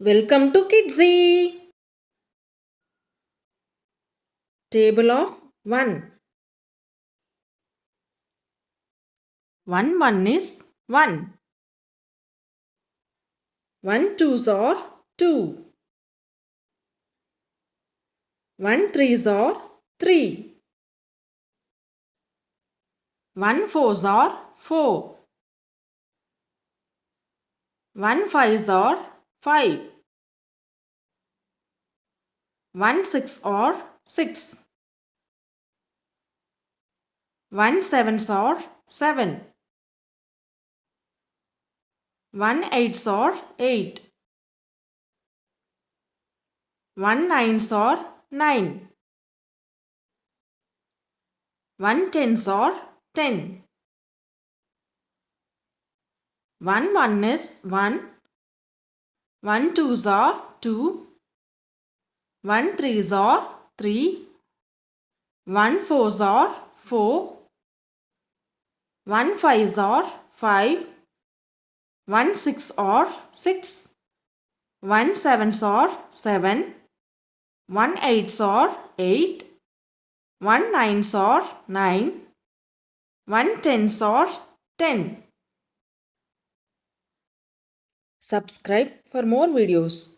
Welcome to Kidsy. Table of 1. 1 is 1. 1 twos are 2. 1 threes are 3. 1 fours are 4. 1 fives are 5. 1 six are 6. 1 sevens are 7. 1 eights are 8. 1 nines are 9. 1 tens are 10. 1 is 1. 1 twos are 2. 1 threes are 3. 1 fours are 4. 1 fives are 5. 1 six are 6. 1 sevens are 7. 1 eights are 8. 1 nines are 9. 1 tens are 10. Subscribe for more videos.